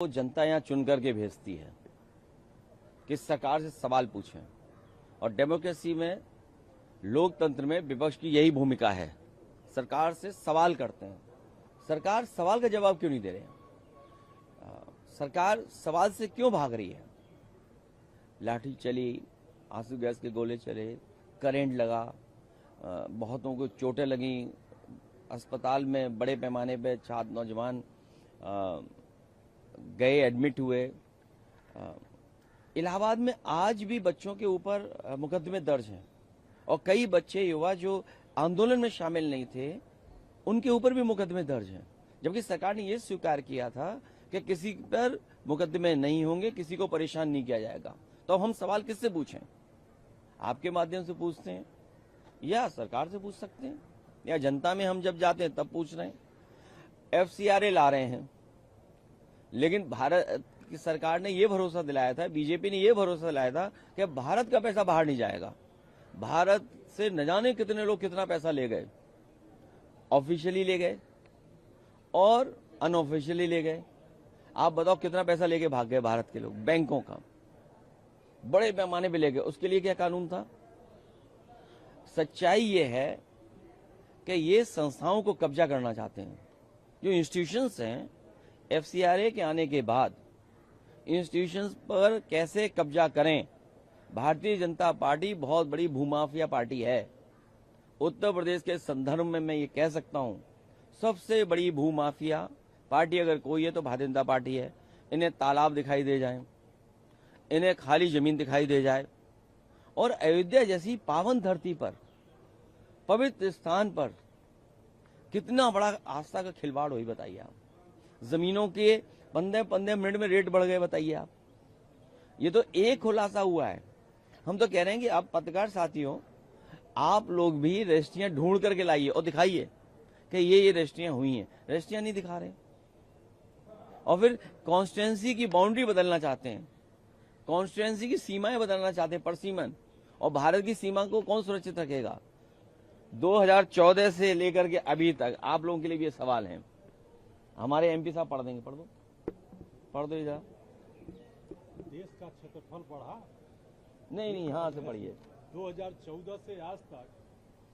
वो जनता यहाँ चुन करके भेजती है कि सरकार से सवाल पूछें, और डेमोक्रेसी में, लोकतंत्र में विपक्ष की यही भूमिका है। सरकार से सवाल करते हैं। सरकार सवाल का जवाब क्यों नहीं दे रहे हैं? सरकार सवाल से क्यों भाग रही है? लाठी चली, आंसू गैस के गोले चले, करंट लगा, बहुतों को चोटें लगीं, अस्पताल में बड़े पैमाने पे छात्र नौजवान गए, एडमिट हुए। इलाहाबाद में आज भी बच्चों के ऊपर मुकदमे दर्ज हैं, और कई बच्चे युवा जो आंदोलन में शामिल नहीं थे उनके ऊपर भी मुकदमे दर्ज हैं, जबकि सरकार ने यह स्वीकार किया था कि किसी पर मुकदमे नहीं होंगे, किसी को परेशान नहीं किया जाएगा। तो अब हम सवाल किससे पूछें? आपके माध्यम से पूछते हैं, या सरकार से पूछ सकते हैं, या जनता में हम जब जाते हैं तब पूछ रहे हैं। FCRA ला रहे हैं, लेकिन भारत की सरकार ने यह भरोसा दिलाया था, बीजेपी ने यह भरोसा दिलाया था कि भारत का पैसा बाहर नहीं जाएगा। भारत से न जाने कितने लोग कितना पैसा ले गए, ऑफिशियली ले गए और अनऑफिशियली ले गए। आप बताओ कितना पैसा लेके भाग गए भारत के लोग, बैंकों का बड़े पैमाने पे ले गए। उसके लिए क्या कानून था? सच्चाई ये है कि ये संस्थाओं को कब्जा करना चाहते हैं। जो इंस्टीट्यूशंस हैं, FCRA के आने के बाद इंस्टीट्यूशंस पर कैसे कब्जा करें। भारतीय जनता पार्टी बहुत बड़ी भूमाफिया पार्टी है। उत्तर प्रदेश के संदर्भ में मैं ये कह सकता हूं, सबसे बड़ी भूमाफिया पार्टी अगर कोई है तो भारतीय जनता पार्टी है। इन्हें तालाब दिखाई दे जाए, इन्हें खाली जमीन दिखाई दे जाए, और अयोध्या जैसी पावन धरती पर, पवित्र स्थान पर कितना बड़ा आस्था का खिलवाड़ हुई, बताइए आप। जमीनों के 15 मिनट में रेट बढ़ गए, बताइए आप। ये तो एक खुलासा हुआ है। हम तो कह रहे हैं कि आप पत्रकार साथियों, आप लोग भी रजिस्ट्रियां ढूंढ करके लाइए और दिखाइए कि ये रजिस्ट्रियां हुई हैं। रजिस्ट्रियां नहीं दिखा रहे, और फिर कॉन्स्टिट्यूएंसी की बाउंड्री बदलना चाहते हैं, कॉन्स्टिट्यूएंसी की सीमाएं बदलना चाहते हैं, परसीमन। और भारत की सीमा को कौन सुरक्षित रखेगा? 2014 से लेकर के अभी तक आप लोगों के लिए भी ये सवाल है। हमारे MP साहब पढ़ देंगे, पढ़ दो जरा। देश का क्षेत्रफल बढ़ा? नहीं, यहाँ से पढ़िए। 2014 से आज तक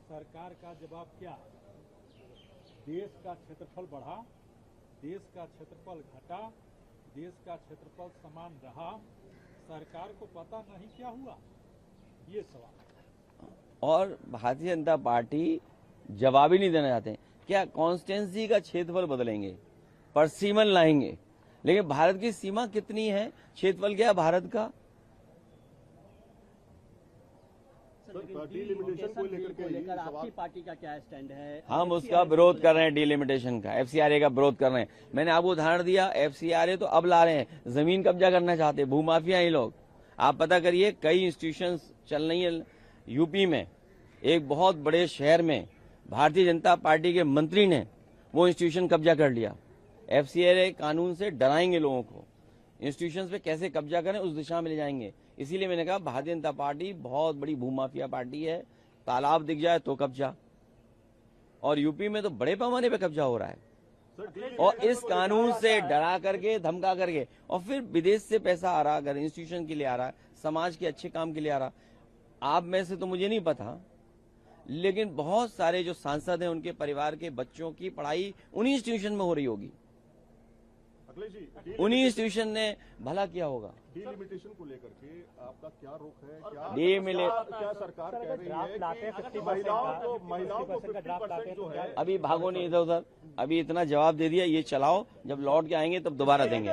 सरकार का जवाब क्या? देश का क्षेत्रफल बढ़ा, देश का क्षेत्रफल घटा, देश का क्षेत्रफल समान रहा, सरकार को पता नहीं क्या हुआ? ये सवाल। और भारतीय जनता पार्टी जवाब ही नहीं देना चाहते हैं। क्या कॉन्स्टिट्यूएंसी का क्षेत्रफल बदलेंगे, परसीमन लाएंगे, लेकिन भारत की सीमा कितनी है, क्षेत्रफल क्या है भारत का? डिलिमिटेशन को लेकर आपकी पार्टी का क्या स्टैंड है? हम उसका विरोध कर रहे हैं, डिलिमिटेशन का, FCRA का विरोध कर रहे हैं। मैंने आपको उदाहरण दिया, FCRA तो अब ला रहे हैं, जमीन कब्जा करना चाहते हैं, भूमाफिया ही लोग। आप पता करिए, कई इंस्टीट्यूशंस चल रही है यूपी में। एक बहुत बड़े शहर में भारतीय जनता पार्टी के मंत्री ने वो इंस्टीट्यूशन कब्जा कर लिया। FCRA कानून से डराएंगे लोगों को, इंस्टीट्यूशंस पे कैसे कब्जा करें उस दिशा में ले जाएंगे। इसीलिए मैंने कहा भारतीय जनता पार्टी बहुत बड़ी भूमाफिया पार्टी है। तालाब दिख जाए तो कब्जा, और यूपी में तो बड़े पैमाने पे कब्जा हो रहा है। और इस कानून से डरा करके, धमका करके, और फिर विदेश से पैसा आ रहा, अगर इंस्टीट्यूशन के लिए आ रहा, समाज के अच्छे काम के लिए आ रहा। आप में से तो मुझे नहीं पता, लेकिन बहुत सारे जो सांसद हैं, उनके परिवार के बच्चों की पढ़ाई उन्हीं इंस्टीट्यूशन में हो रही होगी, उन्हीं इंस्टीट्यूशन ने भला किया होगा। डिलिमिटेशन को लेकर के आपका क्या रुख है? क्या सरकार कह रही है कि महिलाओं को 50% जो है? अभी भागो नहीं इधर उधर, अभी इतना जवाब दे दिया, ये चलाओ, जब लौट के आएंगे तब दोबारा देंगे।